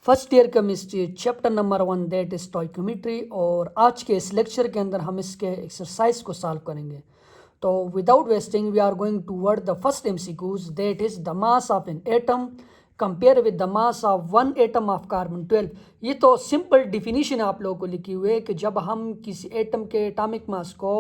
First year chemistry chapter number 1 that is stoichiometry. और आज के इस लेक्चर के अंदर हम इसके एक्सरसाइज को सॉल्व करेंगे। तो without wasting we are going toward the first MCQs that is the mass of an atom compare with the mass of one atom of carbon 12। ये तो सिंपल डिफिनीशन आप लोगों को लिखी हुई है कि जब हम किसी एटम के एटॉमिक मास को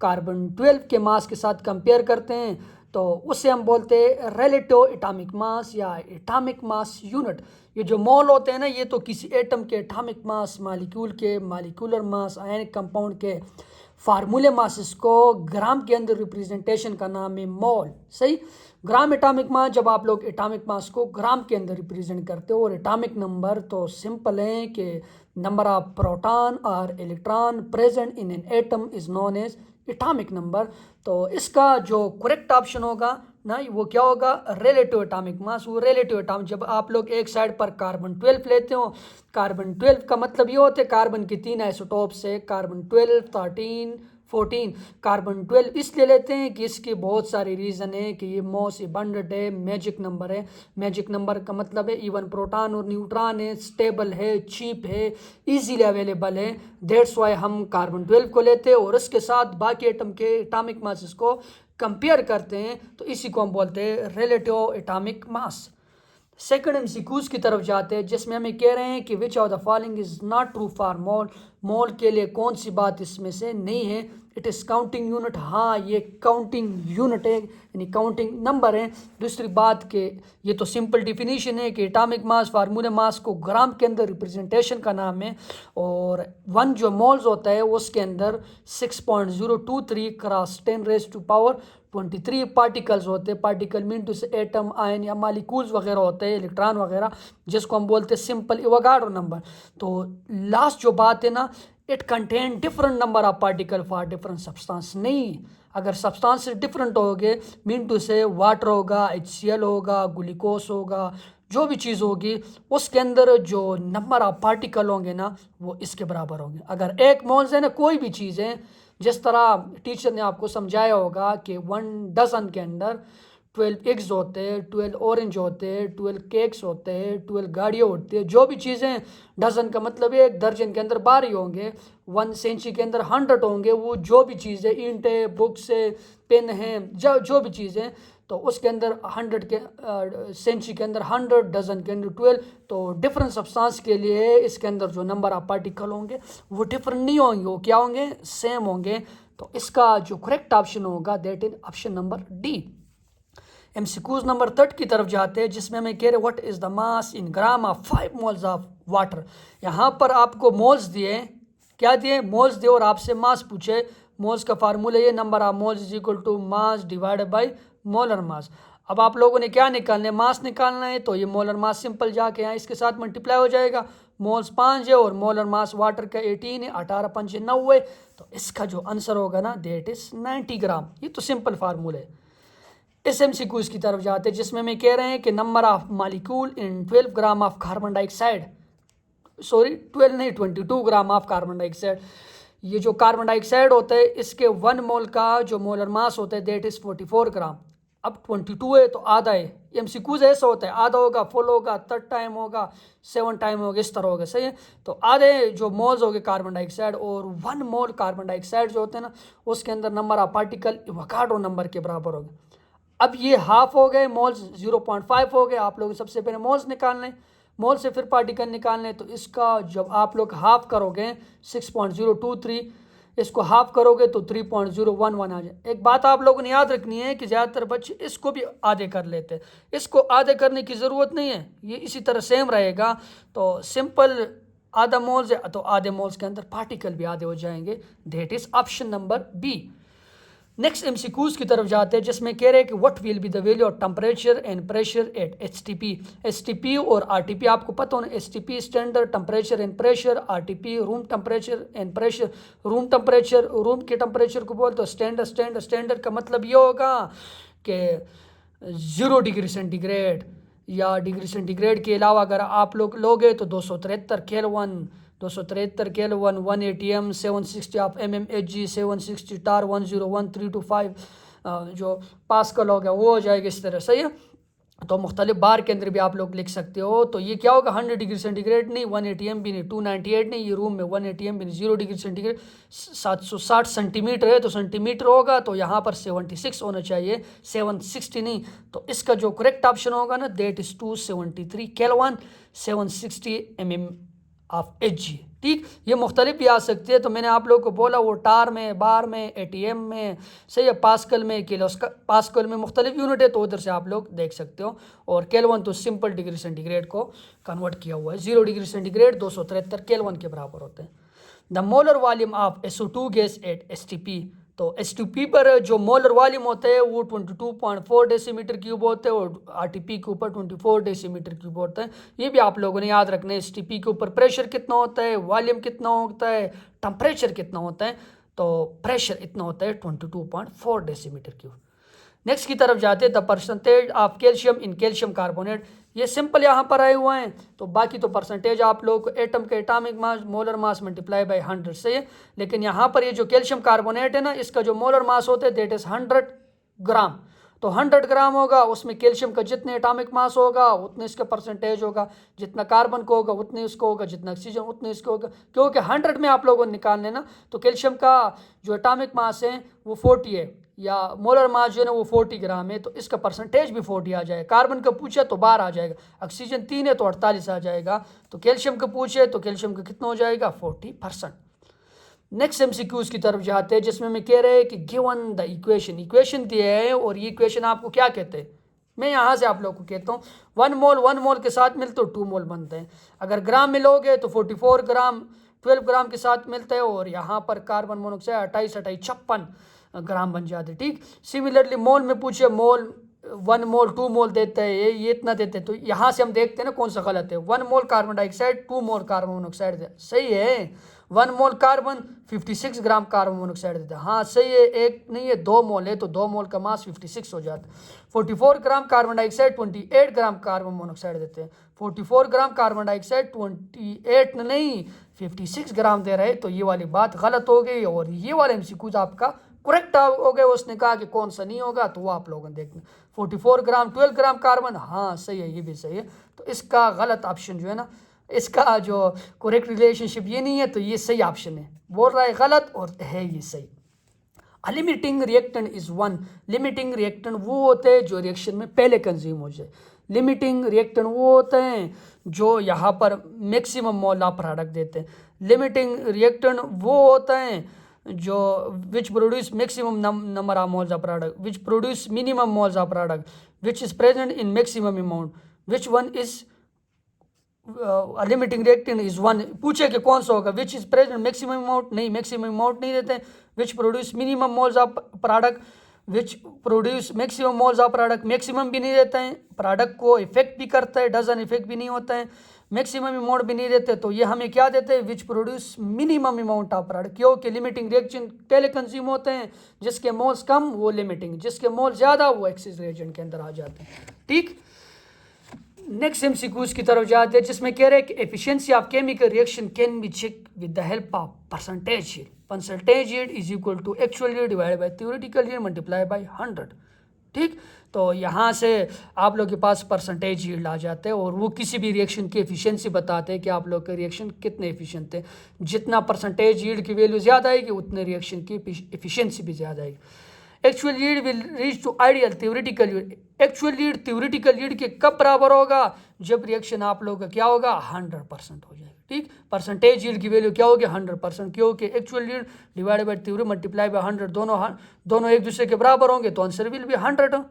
कार्बन 12 के मास के साथ कंपेयर करते हैं तो उससे हम बोलते हैं रिलेटिव एटॉमिक मास या एटॉमिक मास यूनिट। ये जो मोल होते हैं ना, ये तो किसी एटम के एटॉमिक मास, मालिक्यूल के मालिक्यूलर मास, आयनिक कंपाउंड के फार्मूले मासेस को ग्राम के अंदर रिप्रेजेंटेशन का नाम है मोल। सही, ग्राम एटॉमिक मास, जब आप लोग एटॉमिक मास को ग्राम के अंदर रिप्रेजेंट करते हो। और एटॉमिक नंबर तो सिंपल है कि नंबर ऑफ प्रोटॉन और electron present in an atom is known as atomic number. तो इसका जो करेक्ट ऑप्शन होगा ना, वो क्या होगा, रिलेटिव एटॉमिक मास। वो रिलेटिव एटॉमिक, जब आप लोग एक साइड पर कार्बन 12 लेते हो, कार्बन 12 का मतलब ये होता है कार्बन के 3 आइसोटोप्स है, कार्बन 12, 13, 14। कार्बन 12 इसलिए लेते हैं कि इसके बहुत सारे रीज़न है कि ये मोस्ट अबंडेंट है, मैजिक नंबर है। मैजिक नंबर का मतलब है इवन प्रोटॉन और न्यूट्रॉन है, स्टेबल है, चीप है, इजीली अवेलेबल है। दैट्स वाई हम कार्बन 12 को लेते हैं और इसके साथ बाकी एटम के एटॉमिक मासेस को कंपेयर करते हैं, तो इसी को हम बोलते हैं relative atomic mass. Second MCQs की तरफ जाते हैं, जिसमें हमें कह रहे हैं कि which of the following is not true for mole. Mole के लिए कौन सी बात इसमें से नहीं है। इट इज़ काउंटिंग यूनिट, हाँ ये काउंटिंग यूनिट है, यानी काउंटिंग नंबर है। दूसरी बात के ये तो सिंपल डिफिनीशन है कि एटॉमिक मास फार्मूले मास को ग्राम के अंदर रिप्रेजेंटेशन का नाम है। और वन जो मोल्स होता है उसके अंदर 6.023 क्रॉस 10⁻⁻23 पार्टिकल्स होते हैं। पार्टिकल मीन टू से एटम, आयन या मालिक्यूल्स वगैरह होते हैं, इलेक्ट्रॉन वगैरह, जिसको हम बोलते हैं सिंपल एवोगाड्रो नंबर। तो लास्ट जो बात है ना, it contain different number of particle for different substance. नहीं, अगर सब्सटेंस डिफरेंट होगे मीन टू से वाटर होगा, HCl होगा, ग्लूकोज होगा, जो भी चीज़ होगी उसके अंदर जो नंबर ऑफ पार्टिकल होंगे ना वो इसके बराबर होंगे। अगर एक मोल्स है ना कोई भी चीज़ है, जिस तरह टीचर ने आपको समझाया होगा कि 1 डजन के अंदर 12 एग्स होते हैं, 12 ऑरेंज होते हैं, 12 केक्स होते हैं, 12 गाड़ियाँ होती है, जो भी चीज़ें, डजन का मतलब है एक दर्जन के अंदर 12 होंगे, 1 सेंची के अंदर 100 होंगे। वो जो भी चीज़ है, ईंट है, बुक्स है, पेन है, जो भी चीज़ें, तो उसके अंदर 100 के सेंची के अंदर 100, डजन के अंदर 12। तो डिफरेंट सब्सटेंस के लिए इसके अंदर जो नंबर ऑफ पार्टिकल होंगे वो डिफरेंट नहीं होंगे, वो क्या होंगे, सेम होंगे। तो इसका जो करेक्ट ऑप्शन होगा that is option number D. MCQs number 3 की तरफ जाते हैं, जिसमें हमें कह रहे what is the mass in gram of 5 moles of water. यहाँ पर आपको मोल्स दिए, क्या दिए, मोल्स दिए और आपसे मास पूछे। मोल्स का फार्मूला ये, number of moles is equal to mass divided by molar mass. अब आप लोगों ने क्या निकालना है, मास निकालना है, तो ये मोलर मास सिंपल जाके यहाँ इसके साथ मल्टीप्लाई हो जाएगा। मोल्स 5 है और मोलर मास वाटर का 18 है, 18 5 90। तो इसका जो आंसर होगा ना दैट इज 90 ग्राम। ये तो सिंपल फार्मूला है। इस एमसीक्यूज की तरफ जाते हैं, जिसमें मैं कह रहे हैं कि number of molecule in 12 gram of carbon dioxide, sorry 12 नहीं 22 ग्राम ऑफ कार्बन डाइऑक्साइड। ये जो कार्बन डाइऑक्साइड होता है इसके 1 मोल का जो मोलर मास होता है दैट इज 44 ग्राम। अब 22 है तो आधा है। एमसीक्यूज ऐसा होता है, आधा होगा, फुल होगा, 3 टाइम होगा, 7 टाइम होगा, इस तरह होगा। सही है, तो आधे जो मोल्स हो गए कार्बन डाइऑक्साइड और 1 मोल कार्बन डाइऑक्साइड जो होते हैं ना उसके अंदर number of particle Avogadro number के बराबर होगा। अब ये हाफ हो गए, मोल्स 0.5 हो गए। आप लोग सबसे पहले मोल्स निकालने, मोल से फिर पार्टिकल निकालने। तो इसका जब आप लोग हाफ करोगे 6.023, इसको हाफ करोगे तो 3.011 आ जाए। एक बात आप लोगों ने याद रखनी है कि ज़्यादातर बच्चे इसको भी आधे कर लेते हैं। इसको आधे करने की ज़रूरत नहीं है, ये इसी तरह सेम रहेगा। तो सिंपल आधा मोल्स है तो आधे मोल्स के अंदर पार्टिकल भी आधे हो जाएंगे। That is option number B. Next MCQs की तरफ जाते हैं, जिसमें कह रहे हैं कि what will be the value of temperature and pressure at HTP. HTP और आरटीपी आपको पता होना, HTP standard temperature and pressure, RTP room temperature and pressure. Room temperature, room के टेम्परेचर को बोलते हो स्टैंडर्ड। स्टैंडर्ड का मतलब ये होगा कि 0 डिग्री सेंटीग्रेड, या डिग्री सेंटीग्रेड के अलावा अगर आप लोग लोगे तो 273 kelvin, 273 kelvin, 180 M, 760 of mmHg, 760 टार, 101325 जो पास्कल हो गया वो हो जाएगा इस तरह। सही है, तो मुख्तलिफ बार के अंदर भी आप लोग लिख सकते हो। तो ये क्या होगा 100 डिग्री सेंटीग्रेड नहीं, 180 MB नहीं, 298 नहीं, ये रूम में 180 MB नहीं, 0 डिग्री सेंटीग्रेड 760 सेंटीमीटर है तो सेंटीमीटर होगा, तो यहाँ पर 76 होना चाहिए, 760 नहीं। तो इसका जो करेक्ट ऑप्शन होगा ना that is 273 kelvin, 760 mm of Hg। ठीक, ये मुख्तलिफ भी आ सकती है। तो मैंने आप लोगों को बोला वो टार में, बार में, ATM में, सही है, पास्कल में, किलो पास्कल में मुख्तलिफ यूनिट है, तो उधर से आप लोग देख सकते हो। और केल्विन तो सिंपल डिग्री सेंटीग्रेड को कन्वर्ट किया हुआ है, 0 डिग्री सेंटीग्रेड 273 केल्विन के बराबर होते हैं। The molar volume of SO2 gas at STP, तो STP पर जो मोलर वॉल्यूम होते हैं वो 22.4 डेसीमीटर क्यूब होते हैं और RTP के ऊपर 24 डेसीमीटर क्यूब होते हैं। ये भी आप लोगों ने याद रखना है। STP के ऊपर प्रेशर कितना होता है, वॉल्यूम कितना होता है, टेम्परेचर कितना होता है, तो प्रेशर इतना होता है 22.4 डेसीमीटर क्यूब। नेक्स्ट की तरफ जाते हैं, the percentage of calcium in calcium carbonate. ये सिंपल यहाँ पर आए हुए हैं, तो बाकी तो परसेंटेज आप लोग को एटम के atomic mass molar mass multiply by 100 से है। लेकिन यहाँ पर ये जो कैल्शियम कार्बोनेट है ना, इसका जो मोलर मास होता है दैट इज़ 100 ग्राम। तो 100 ग्राम होगा, उसमें कैल्शियम का जितने एटॉमिक मास होगा उतने इसका परसेंटेज होगा, जितना कार्बन को होगा उतने इसको होगा, जितना ऑक्सीजन उतने इसको होगा। क्योंकि 100 में आप लोगों ने निकालने ना, तो कैल्शियम का जो एटॉमिक मास है वो 40 है, या मोलर मास जो है ना वो 40 ग्राम है, तो इसका परसेंटेज भी 40 आ जाएगा। कार्बन का पूछे तो 12 आ जाएगा, ऑक्सीजन 3 है तो 48 आ जाएगा। तो कैल्शियम का पूछे तो कैल्शियम का कितना हो जाएगा 40%। नेक्स्ट MCQs की तरफ जाते हैं, जिसमें मैं कह रहे हैं कि गिवन द इक्वेशन दिए है, और ये इक्वेशन आपको क्या कहते हैं, मैं यहाँ से आप लोग को कहता हूँ 1 मोल के साथ मिलते तो 2 मोल बनते हैं। अगर ग्राम में लोगे तो 44 ग्राम 12 ग्राम के साथ मिलते हैं, और यहाँ पर कार्बन मोनोऑक्साइड 58 ग्राम बन जाते। ठीक, सिमिलरली मोल में पूछे, मोल 1 मोल 2 मोल देते हैं, ये इतना देते हैं। तो यहाँ से हम देखते हैं ना कौन सा गलत है। 1 mole carbon dioxide 2 mole carbon monoxide सही है। 1 mole carbon 56 gram carbon monoxide देता है, हाँ सही है। एक नहीं है 2 मोल है, तो 2 मोल का मास 56 हो जाता है। 44 gram carbon dioxide 28 gram carbon monoxide देते हैं। 44 ग्राम कार्बन डाइऑक्साइड 28 नहीं 56 ग्राम दे रहे हैं, तो ये वाली बात गलत हो गई। और ये वाला MCQ आपका करेक्ट हो गए। उसने कहा कि कौन सा नहीं होगा, तो वो आप लोगों ने देखना। 44 ग्राम 12 ग्राम कार्बन, हाँ सही है, ये भी सही है। तो इसका गलत ऑप्शन जो है ना, इसका जो करेक्ट रिलेशनशिप ये नहीं है, तो ये सही ऑप्शन है। बोल रहा है गलत और है ये सही। Limiting reactant is 1। Limiting reactant वो होते हैं जो रिएक्शन में पहले कंज्यूम हो जाए। लिमिटिंग रिएक्टेंट वो होते हैं जो यहाँ पर मैक्सिमम मोल ऑफ प्रोडक्ट देते हैं। लिमिटिंग रिएक्टेंट वो होते हैं जो which produce maximum number of moles of product, which produce minimum moles of product, which is present in maximum amount, which one is limiting reactant is 1। पूछे कि कौन सा होगा, which is present maximum amount, नहीं maximum amount नहीं देते। Which produce minimum moles of product, which produce maximum moles of product, maximum भी नहीं देते हैं। प्रोडक्ट को इफेक्ट भी करता है, डजन इफेक्ट भी नहीं होता है। मैक्सिमम अमाउंट भी नहीं देते, तो ये हमें क्या देते हैं, which produce minimum amount of product. क्योंकि लिमिटिंग रिएक्शन पहले कंज्यूम होते हैं, जिसके मोल्स कम वो लिमिटिंग, जिसके मोल ज़्यादा वो एक्सिस रिएजेंट के अंदर आ जाते हैं। ठीक, नेक्स्ट MCQs की तरफ जाते हैं, जिसमें कह रहे हैं कि efficiency of chemical reaction can be check with the help of percentage yield. Percentage yield is equal to actual yield divided by theoretical yield multiply by 100। ठीक, तो यहाँ से आप लोग के पास परसेंटेज यील्ड आ जाते हैं, और वो किसी भी रिएक्शन की एफिशिएंसी बताते हैं कि आप लोग के रिएक्शन कितने एफिशिएंट थे। जितना परसेंटेज यील्ड की वैल्यू ज़्यादा आएगी उतने रिएक्शन की एफिशिएंसी भी ज़्यादा आएगी। Actual yield will reach to ideal theoretical yield. Actual yield theoretical yield के कब बराबर होगा, जब रिएक्शन आप लोग का क्या होगा 100% हो जाएगा। ठीक, परसेंटेज यील्ड की वैल्यू क्या होगी 100%, क्योंकि actual yield divided bye theory multiply by 100 दोनों एक दूसरे के बराबर होंगे, तो आंसर विल भी 100।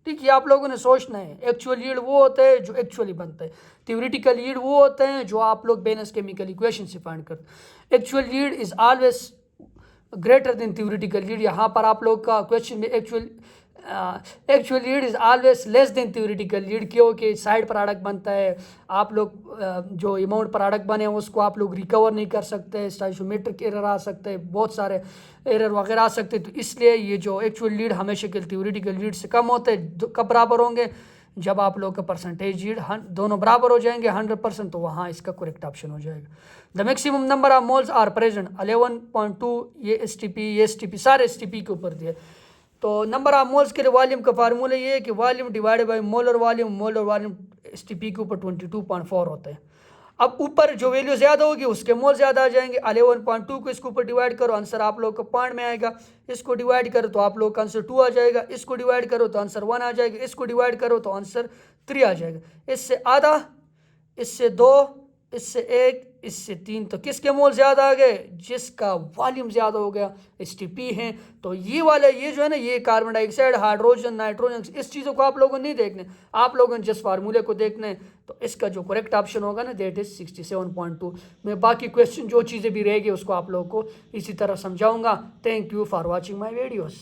ठीक, ये आप लोगों ने सोचना है। एक्चुअल यील्ड वो होते हैं जो एक्चुअली बनते हैं, थ्योरेटिकल यील्ड वो होते हैं जो आप लोग बेनेस केमिकल इक्वेशन से फाइंड करते हैं। Actual yield is always greater than theoretical yield. यहाँ पर आप लोग का क्वेश्चन में actual yield is always less than theoretical yield, क्योंकि साइड प्रोडक्ट बनता है। आप लोग जो अमाउंट प्रोडक्ट बने हैं उसको आप लोग रिकवर नहीं कर सकते, स्टोइकोमेट्रिक एरर आ सकते हैं, बहुत सारे एरर वगैरह आ सकते हैं। तो इसलिए ये जो एक्चुअल यील्ड हमेशा के थ्योरेटिकल यील्ड से कम होते हैं। कब बराबर होंगे, जब आप लोग का परसेंटेज यील्ड दोनों बराबर हो जाएंगे 100%, तो वहाँ इसका करेक्ट ऑप्शन हो जाएगा। The maximum number of moles are present 11.2। ये STP सारे STP के ऊपर दिए। तो नंबर ऑफ मोल्स के लिए वॉल्यूम का फार्मूला ये है कि volume divided by molar volume STP के ऊपर 22.4 होता है। अब ऊपर जो वैल्यू ज़्यादा होगी उसके मोल ज़्यादा आ जाएंगे। 11.2 को इसके ऊपर डिवाइड करो, आंसर आप लोग का पॉइंट में आएगा। इसको डिवाइड करो तो आप लोग का आंसर 2 आ जाएगा। इसको डिवाइड करो तो आंसर 1 आ जाएगा। इसको डिवाइड करो तो आंसर 3 आ जाएगा। इससे आधा, इससे 2, इससे 1, इससे 3, तो किसके मोल ज़्यादा आ गए? जिसका वॉल्यूम ज़्यादा हो गया, एसटीपी है। तो ये वाला ये जो है ना, ये कार्बन डाइऑक्साइड, हाइड्रोजन, नाइट्रोजन, इस चीज़ों को आप लोगों ने नहीं देखने, आप लोगों ने जिस फार्मूले को देखना है। तो इसका जो करेक्ट ऑप्शन होगा ना, दैट इज 67.2। मैं बाकी क्वेश्चन जो चीज़ें भी रहेगी उसको आप लोगों को इसी तरह समझाऊंगा। Thank you for watching my videos.